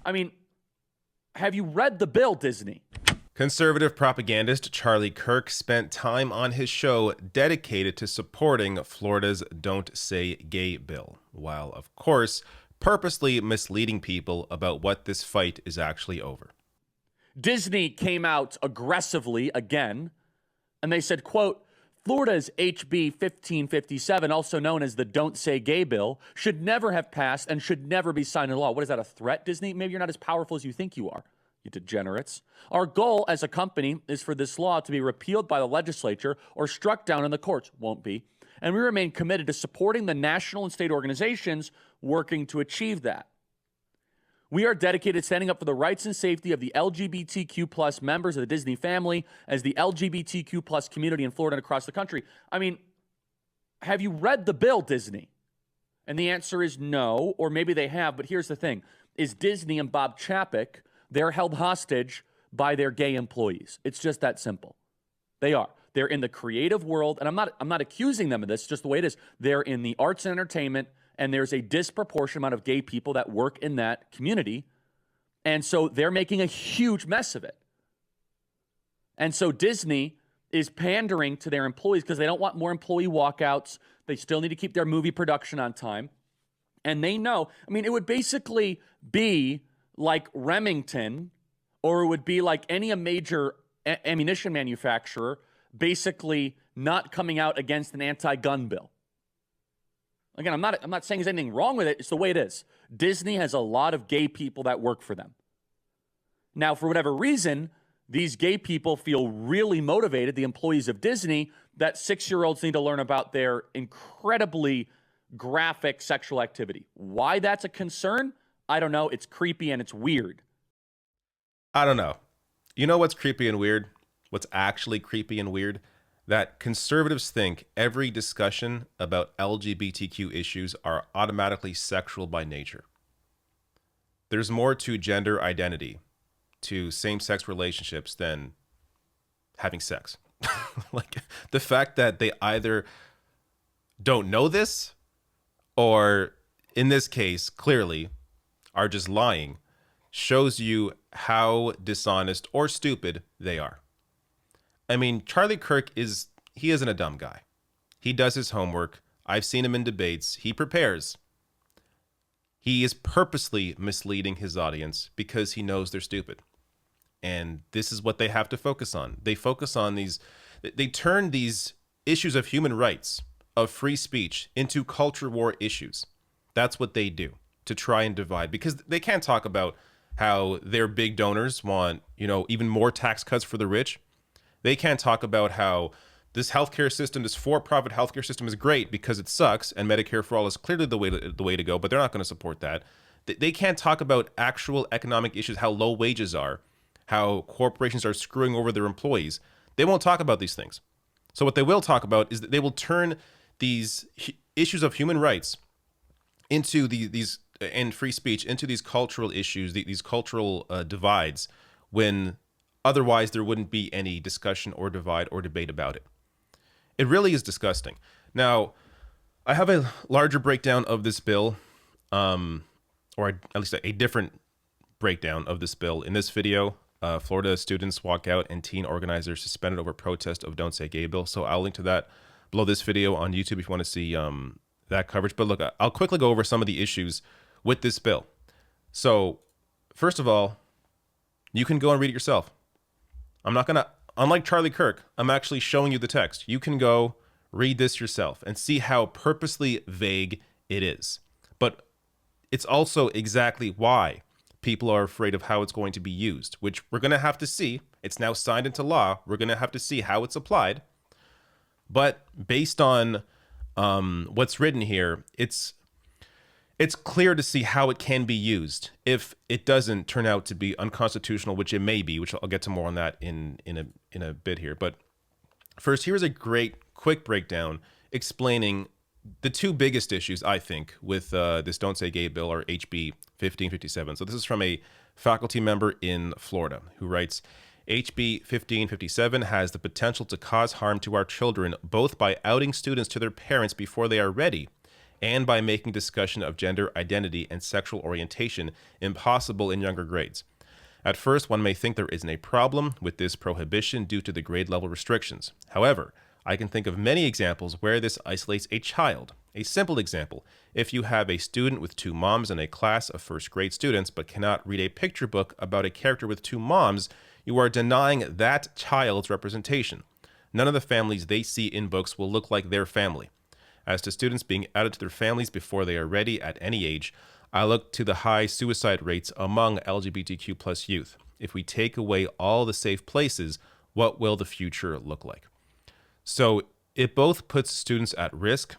I mean, have you read the bill, Disney? Conservative propagandist Charlie Kirk spent time on his show dedicated to supporting Florida's Don't Say Gay bill, while, of course, purposely misleading people about what this fight is actually over. Disney came out aggressively again, and they said, quote, Florida's HB 1557, also known as the Don't Say Gay bill, should never have passed and should never be signed into law. What is that, a threat, Disney? Maybe you're not as powerful as you think you are, you degenerates. Our goal as a company is for this law to be repealed by the legislature or struck down in the courts. Won't be. And we remain committed to supporting the national and state organizations working to achieve that. We are dedicated to standing up for the rights and safety of the LGBTQ plus members of the Disney family as the LGBTQ plus community in Florida and across the country. I mean, have you read the bill, Disney? And the answer is no, or maybe they have, but here's the thing. Is Disney and Bob Chapek, they're held hostage by their gay employees. It's just that simple. They are. They're in the creative world, and I'm not accusing them of this, just the way it is. They're in the arts and entertainment, and there's a disproportionate amount of gay people that work in that community. And so they're making a huge mess of it. And so Disney is pandering to their employees because they don't want more employee walkouts. They still need to keep their movie production on time. And they know, I mean, it would basically be like Remington, or it would be like any major ammunition manufacturer basically not coming out against an anti-gun bill. Again, I'm not saying there's anything wrong with it. It's the way it is. Disney has a lot of gay people that work for them. Now, for whatever reason, these gay people feel really motivated, the employees of Disney, that 6-year-olds need to learn about their incredibly graphic sexual activity. Why that's a concern? I don't know. It's creepy and it's weird. I don't know. You know what's creepy and weird? What's actually creepy and weird? That conservatives think every discussion about LGBTQ issues are automatically sexual by nature. There's more to gender identity, to same-sex relationships than having sex. Like the fact that they either don't know this or, in this case, clearly are just lying shows you how dishonest or stupid they are. I mean, Charlie Kirk he isn't a dumb guy. He does his homework. I've seen him in debates. He prepares. He is purposely misleading his audience because he knows they're stupid. And this is what they have to focus on. They focus on they turn these issues of human rights, of free speech, into culture war issues. That's what they do to try and divide, because they can't talk about how their big donors want, even more tax cuts for the rich. They can't talk about how this healthcare system, this for-profit healthcare system is great because it sucks, and Medicare for all is clearly the way to go, but they're not going to support that. They can't talk about actual economic issues, how low wages are, how corporations are screwing over their employees. They won't talk about these things. So what they will talk about is that they will turn these issues of human rights into these and free speech into these cultural issues, these cultural divides, when otherwise there wouldn't be any discussion or divide or debate about it. It really is disgusting. Now, I have a larger breakdown of this bill, or at least a different breakdown of this bill in this video. Florida students walk out and teen organizers suspended over protest of Don't Say Gay bill. So I'll link to that below this video on YouTube if you want to see that coverage. But look, I'll quickly go over some of the issues with this bill. So first of all, you can go and read it yourself. I'm not going to, unlike Charlie Kirk, I'm actually showing you the text. You can go read this yourself and see how purposely vague it is. But it's also exactly why people are afraid of how it's going to be used, which we're going to have to see. It's now signed into law. We're going to have to see how it's applied. But based on what's written here, it's clear to see how it can be used if it doesn't turn out to be unconstitutional, which it may be, which I'll get to more on that in a bit here. But first, here's a great quick breakdown explaining the two biggest issues, I think, with this Don't Say Gay bill, or HB 1557. So this is from a faculty member in Florida who writes, HB 1557 has the potential to cause harm to our children, both by outing students to their parents before they are ready and by making discussion of gender identity and sexual orientation impossible in younger grades. At first, one may think there isn't a problem with this prohibition due to the grade level restrictions. However, I can think of many examples where this isolates a child. A simple example: if you have a student with two moms in a class of first grade students but cannot read a picture book about a character with two moms, you are denying that child's representation. None of the families they see in books will look like their family. As to students being added to their families before they are ready at any age, I look to the high suicide rates among LGBTQ plus youth. If we take away all the safe places, what will the future look like? So it both puts students at risk,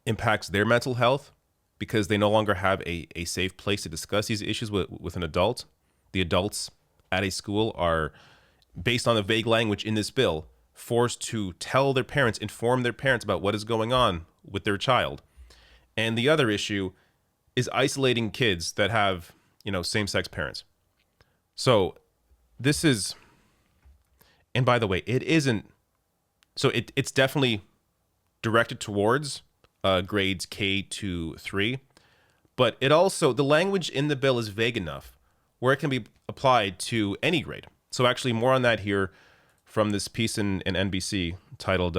impacts their mental health because they no longer have a safe place to discuss these issues with an adult. The adults at a school are, based on the vague language in this bill, forced to tell their parents, inform their parents about what is going on with their child. And the other issue is isolating kids that have, same-sex parents. So this is, and by the way, it isn't, so it's definitely directed towards grades K to 3, but it also, the language in the bill is vague enough where it can be applied to any grade. So actually more on that here from this piece in NBC titled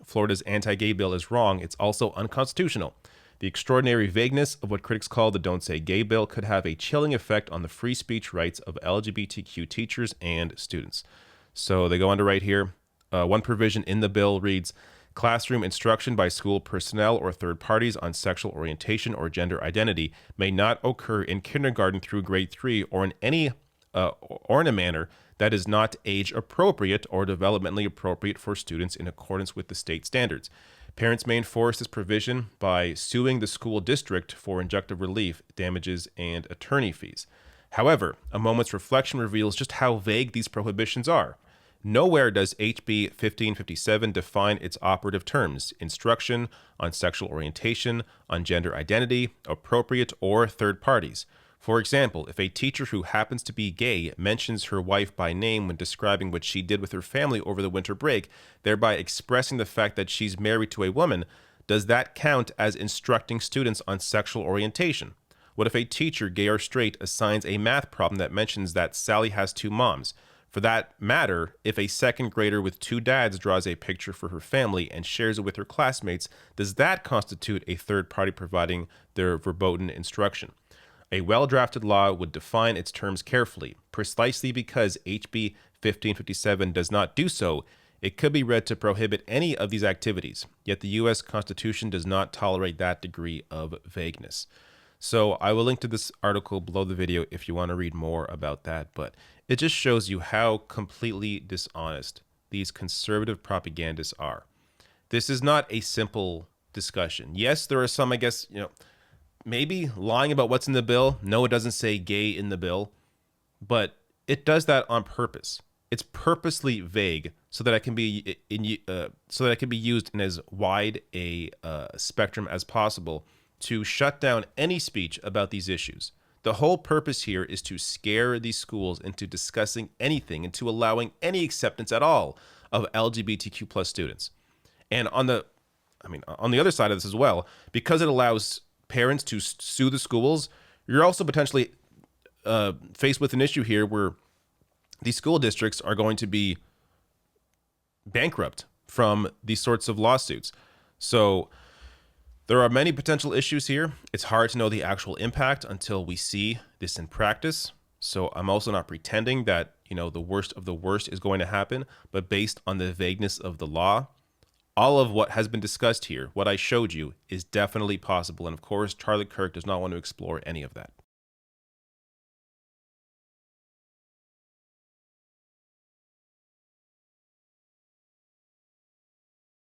Florida's Anti-Gay Bill is Wrong. It's also unconstitutional. The extraordinary vagueness of what critics call the Don't Say Gay bill could have a chilling effect on the free speech rights of LGBTQ teachers and students. So they go on to write here, one provision in the bill reads, classroom instruction by school personnel or third parties on sexual orientation or gender identity may not occur in kindergarten through grade 3 or in a manner that is not age appropriate or developmentally appropriate for students in accordance with the state standards. Parents may enforce this provision by suing the school district for injunctive relief, damages, and attorney fees. However, a moment's reflection reveals just how vague these prohibitions are. Nowhere does HB 1557 define its operative terms: instruction on sexual orientation, on gender identity, appropriate, or third parties. For example, if a teacher who happens to be gay mentions her wife by name when describing what she did with her family over the winter break, thereby expressing the fact that she's married to a woman, does that count as instructing students on sexual orientation? What if a teacher, gay or straight, assigns a math problem that mentions that Sally has two moms? For that matter, if a second grader with two dads draws a picture for her family and shares it with her classmates, does that constitute a third party providing their verboten instruction? A well-drafted law would define its terms carefully. Precisely because HB 1557 does not do so, it could be read to prohibit any of these activities. Yet the U.S. Constitution does not tolerate that degree of vagueness. So I will link to this article below the video if you want to read more about that, but it just shows you how completely dishonest these conservative propagandists are. This is not a simple discussion. Yes, there are some, I guess, maybe lying about what's in the bill. No, it doesn't say gay in the bill, but it does that on purpose. It's purposely vague so that it can be used in as wide a spectrum as possible to shut down any speech about these issues. The whole purpose here is to scare these schools into discussing anything, into allowing any acceptance at all of LGBTQ plus students. And on the other side of this as well, because it allows parents to sue the schools, you're also potentially faced with an issue here where these school districts are going to be bankrupt from these sorts of lawsuits. So there are many potential issues here. It's hard to know the actual impact until we see this in practice. So I'm also not pretending that, the worst of the worst is going to happen, but based on the vagueness of the law, all of what has been discussed here, what I showed you, is definitely possible. And of course, Charlie Kirk does not want to explore any of that.